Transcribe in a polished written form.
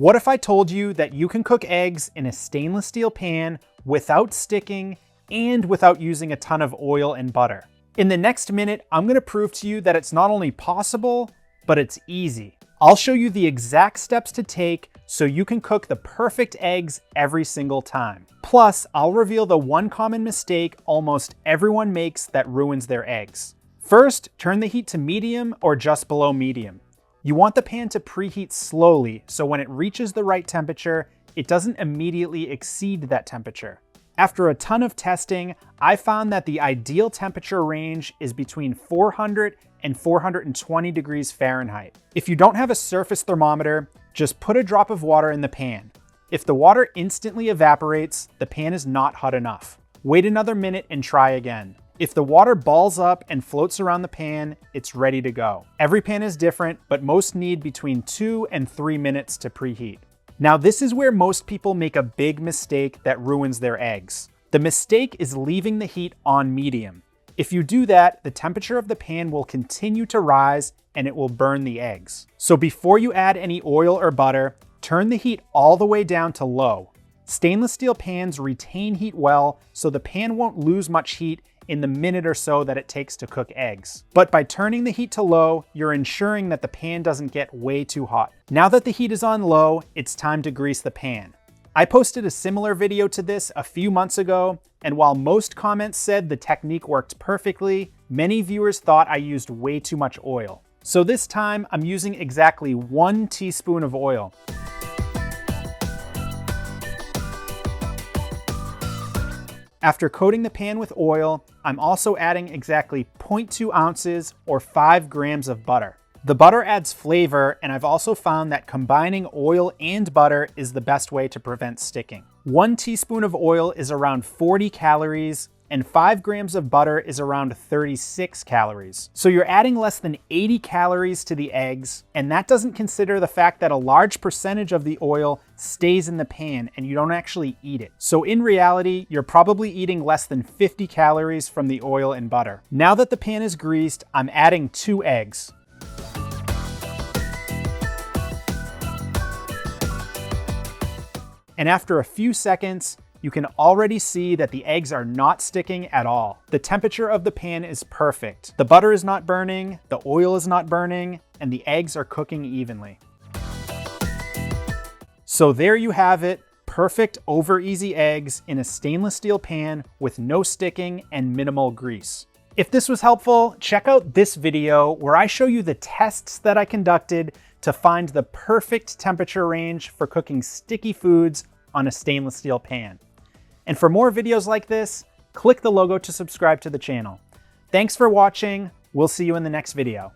What if I told you that you can cook eggs in a stainless steel pan without sticking and without using a ton of oil and butter? In the next minute, I'm gonna prove to you that it's not only possible, but it's easy. I'll show you the exact steps to take so you can cook the perfect eggs every single time. Plus, I'll reveal the one common mistake almost everyone makes that ruins their eggs. First, turn the heat to medium or just below medium. You want the pan to preheat slowly so when it reaches the right temperature, it doesn't immediately exceed that temperature. After a ton of testing, I found that the ideal temperature range is between 400 and 420 degrees Fahrenheit. If you don't have a surface thermometer, just put a drop of water in the pan. If the water instantly evaporates, the pan is not hot enough. Wait another minute and try again. If the water balls up and floats around the pan, it's ready to go. Every pan is different, but most need between 2 and 3 minutes to preheat. Now, this is where most people make a big mistake that ruins their eggs. The mistake is leaving the heat on medium. If you do that, the temperature of the pan will continue to rise and it will burn the eggs. So before you add any oil or butter, turn the heat all the way down to low. Stainless steel pans retain heat well, so the pan won't lose much heat in the minute or so that it takes to cook eggs. But by turning the heat to low, you're ensuring that the pan doesn't get way too hot. Now that the heat is on low, it's time to grease the pan. I posted a similar video to this a few months ago, and while most comments said the technique worked perfectly, many viewers thought I used way too much oil. So this time, I'm using exactly 1 teaspoon of oil. After coating the pan with oil, I'm also adding exactly 0.2 ounces or 5 grams of butter. The butter adds flavor, and I've also found that combining oil and butter is the best way to prevent sticking. 1 teaspoon of oil is around 40 calories, and 5 grams of butter is around 36 calories. So you're adding less than 80 calories to the eggs, and that doesn't consider the fact that a large percentage of the oil stays in the pan and you don't actually eat it. So in reality, you're probably eating less than 50 calories from the oil and butter. Now that the pan is greased, I'm adding 2 eggs. And after a few seconds, you can already see that the eggs are not sticking at all. The temperature of the pan is perfect. The butter is not burning, the oil is not burning, and the eggs are cooking evenly. So there you have it, perfect over easy eggs in a stainless steel pan with no sticking and minimal grease. If this was helpful, check out this video where I show you the tests that I conducted to find the perfect temperature range for cooking sticky foods on a stainless steel pan. And for more videos like this, click the logo to subscribe to the channel. Thanks for watching. We'll see you in the next video.